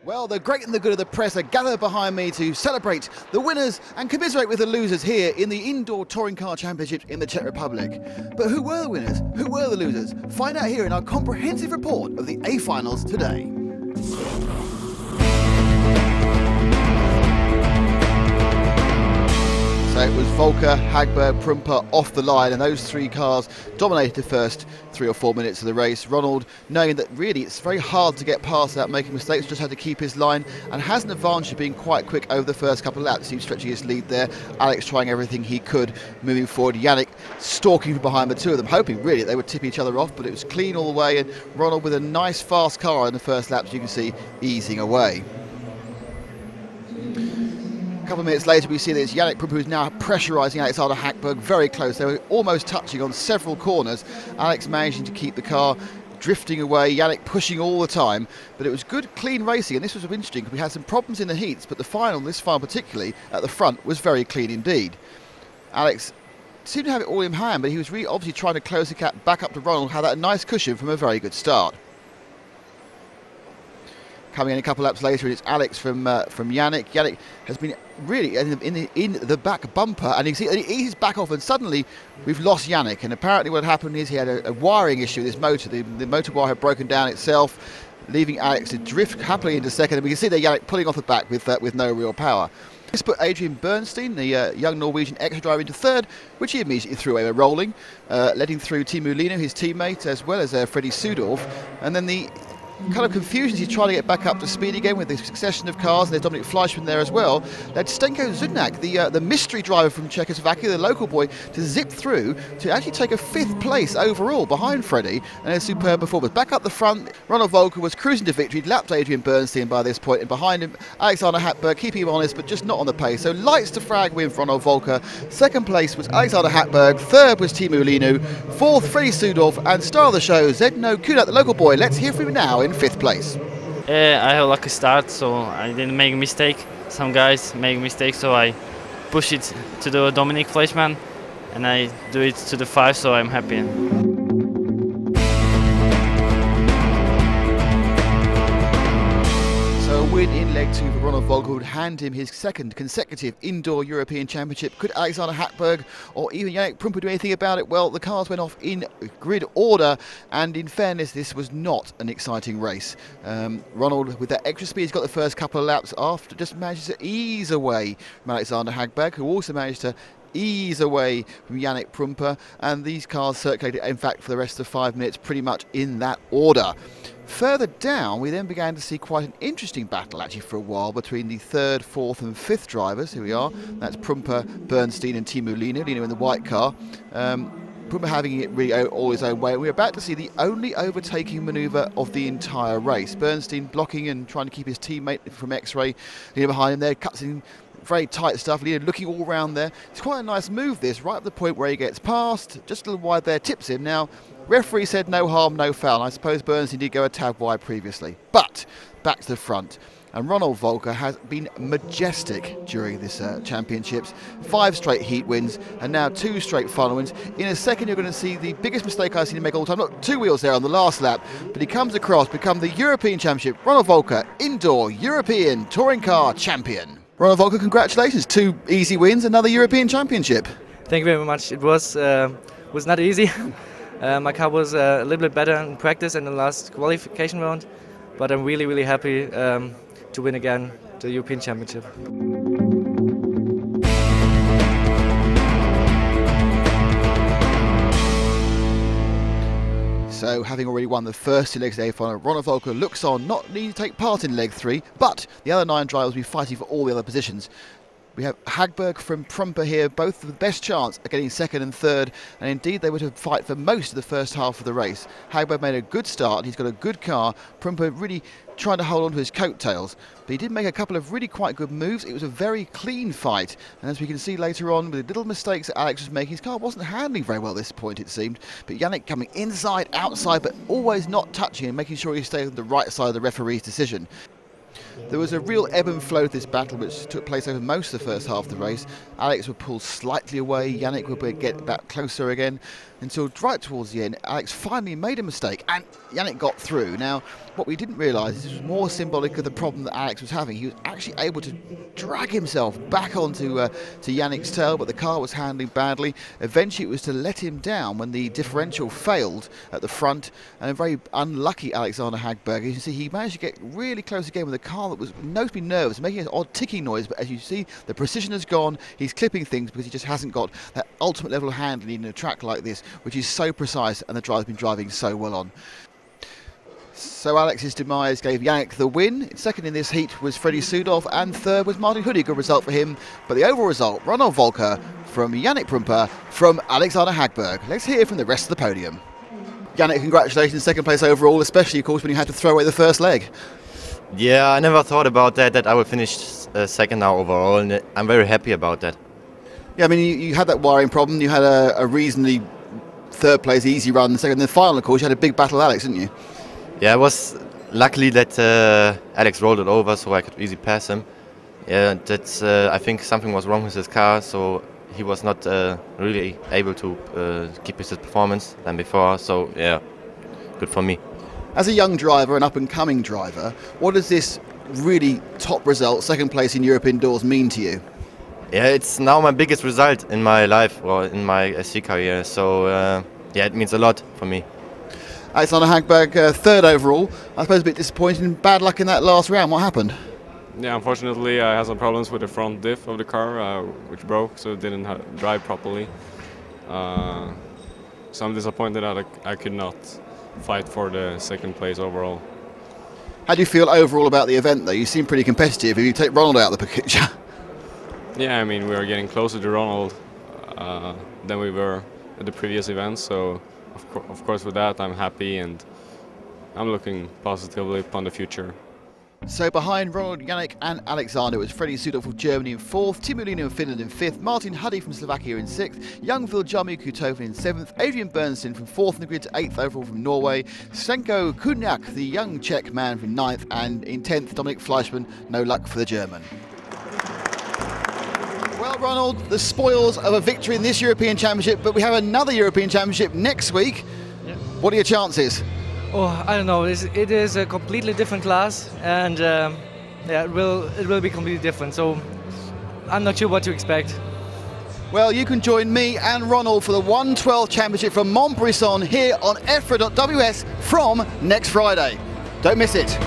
Well, the great and the good of the press are gathered behind me to celebrate the winners and commiserate with the losers here in the Indoor Touring Car Championship in the Czech Republic. But who were the winners? Who were the losers? Find out here in our comprehensive report of the A-finals today. So it was VOLKER, HAGBERG, PRUEMPER off the line, and those three cars dominated the first 3 or 4 minutes of the race. RONALD, knowing that really it's very hard to get past without making mistakes, just had to keep his line and has an advantage of being quite quick over the first couple of laps. He was stretching his lead there. Alex trying everything he could moving forward. Yannick stalking from behind the two of them, hoping really they would tip each other off, but it was clean all the way, and RONALD with a nice fast car in the first laps, you can see, easing away. A couple of minutes later we see that it's Yannick who is now pressurising Alexander HAGBERG very close. They were almost touching on several corners. Alex managing to keep the car drifting away, Yannick pushing all the time, but it was good clean racing, and this was interesting because we had some problems in the heats, but this final particularly at the front was very clean indeed. Alex seemed to have it all in hand, but he was really obviously trying to close the gap back up to RONALD, had that nice cushion from a very good start. Coming in a couple of laps later, it's Alex from Yannick. Yannick has been really in the back bumper, and you see he eases back off, and suddenly we've lost Yannick. And apparently what happened is he had a wiring issue with this motor. The motor wire had broken down itself, leaving Alex to drift happily into second. And we can see there Yannick pulling off the back with no real power. This put Adrian Bernstein, the young Norwegian extra driver, into third, which he immediately threw away rolling, letting through Teemu Leino, his teammate, as well as Freddie Sudorf. And then the kind of confusions he's trying to get back up to speed again with the succession of cars, and there's Dominic Fleischmann there as well, led Stenko Zudnak, the mystery driver from Czechoslovakia, the local boy, to zip through to actually take a 5th place overall behind Freddie, and a superb performance. Back up the front, RONALD VOLKER was cruising to victory, lapped Adrian Bernstein by this point, and behind him Alexander HAGBERG, keeping him honest but just not on the pace. So lights to frag win for RONALD VOLKER. Second place was Alexander HAGBERG, third was Teemu Leino, fourth Freddie Sudorf, and star of the show Zdeno Kunat, the local boy. Let's hear from him now in 5th place. I had a lucky start, so I didn't make a mistake. Some guys make mistakes, so I push it to the Dominic Fleischmann, and I do it to the 5, so I'm happy. So a win in leg 2 for RONALD VOLKER would hand him his second consecutive Indoor European Championship. Could Alexander HAGBERG or even Yannick Prüemper do anything about it? Well, the cars went off in grid order, and in fairness, this was not an exciting race. RONALD, with that extra speed, he's got the first couple of laps after, just managed to ease away from Alexander HAGBERG, who also managed to ease away from Yannick Prüemper, and these cars circulated, in fact, for the rest of 5 minutes pretty much in that order. Further down, we then began to see quite an interesting battle actually for a while between the 3rd, 4th and 5th drivers. Here we are, that's Prüemper, Bernstein and Teemu Leino. Leino in the white car. Prüemper having it really all his own way. We're about to see the only overtaking manoeuvre of the entire race. Bernstein blocking and trying to keep his teammate from X-Ray. Leino behind him there, cuts in very tight stuff. Leino looking all round there. It's quite a nice move this, right up the point where he gets past, just a little wide there, tips him. Now, referee said no harm, no foul. I suppose Bernstein did go a tad wide previously. But back to the front. And RONALD VOLKER has been majestic during this championships. 5 straight heat wins and now 2 straight final wins. In a second you're going to see the biggest mistake I've seen him make all the time. Look, 2 wheels there on the last lap, but he comes across, become the European Championship. RONALD VOLKER, Indoor European Touring Car Champion. RONALD VOLKER, congratulations. 2 easy wins, another European Championship. Thank you very much. It was not easy. My car was a little bit better in practice in the last qualification round, but I'm really, really happy to win again the European Championship. So, having already won the first 2 legs of the A-final, RONALD VOLKER looks on, not needing to take part in leg 3, but the other 9 drivers will be fighting for all the other positions. We have HAGBERG from PRUEMPER here, both with the best chance at getting 2nd and 3rd, and indeed they would have fight for most of the first half of the race. HAGBERG made a good start, he's got a good car. PRUEMPER really trying to hold on to his coattails, but he did make a couple of really quite good moves. It was a very clean fight, and as we can see later on, with the little mistakes that Alex was making, his car wasn't handling very well at this point, it seemed, but Yannick coming inside, outside, but always not touching and making sure he stayed on the right side of the referee's decision. There was a real ebb and flow to this battle, which took place over most of the first half of the race. Alex would pull slightly away, Yannick would get back closer again. until right towards the end, Alex finally made a mistake and Yannick got through. Now, what we didn't realise is this was more symbolic of the problem that Alex was having. He was actually able to drag himself back onto to Yannick's tail, but the car was handling badly. Eventually, it was to let him down when the differential failed at the front, and a very unlucky Alexander Hagberg. As you can see, he managed to get really close again with a car that was noticeably nervous, making an odd ticking noise, but as you see, the precision has gone. He's clipping things because he just hasn't got that ultimate level of handling in a track like this, which is so precise and the driver's been driving so well on. So Alex's demise gave Yannick the win. Second in this heat was Freddie Sudolf, and third was Martin Hoodie. Good result for him. But the overall result, RONALD VOLKER from Yannick PRUEMPER from Alexander Hagberg. Let's hear from the rest of the podium. Yannick, congratulations, second place overall, especially of course when you had to throw away the first leg. Yeah, I never thought about that I would finish second now overall, and I'm very happy about that. Yeah, I mean, you had that wiring problem. You had a reasonably third place easy run. Second, then final, of course, you had a big battle with Alex, didn't you? Yeah, it was luckily that Alex rolled it over, so I could easily pass him. Yeah, that's I think something was wrong with his car, so he was not really able to keep his performance than before. So yeah, good for me. As a young driver, an up-and-coming driver, what does this really top result, second place in Europe indoors, mean to you? Yeah, it's now my biggest result in my life or in my SC career. So yeah, it means a lot for me. Alexander Hagberg, third overall. I suppose a bit disappointing. Bad luck in that last round. What happened? Yeah, unfortunately, I had some problems with the front diff of the car, which broke, so it didn't drive properly. So I'm disappointed that I could not fight for the second place overall. How do you feel overall about the event, though? You seem pretty competitive if you take Ronald out of the picture. Yeah, I mean, we are getting closer to Ronald than we were at the previous events, so of course with that I'm happy and I'm looking positively upon the future. So behind Ronald, Yannick and Alexander was Freddie Sudolf of Germany in 4th, Tim Molina of Finland in 5th, Martin Huddy from Slovakia in 6th, young Viljarmi Kutoven in 7th, Adrian Bernstein from 4th in the grid to 8th overall from Norway, Senko Kunyak, the young Czech man, from 9th, and in 10th Dominik Fleischmann. No luck for the German. Well, Ronald, the spoils of a victory in this European Championship, but we have another European Championship next week. Yeah. What are your chances? Oh, I don't know. It is a completely different class, and yeah, it will be completely different. So I'm not sure what to expect. Well, you can join me and Ronald for the 112 Championship from Montbrisson here on EFRA.ws from next Friday. Don't miss it.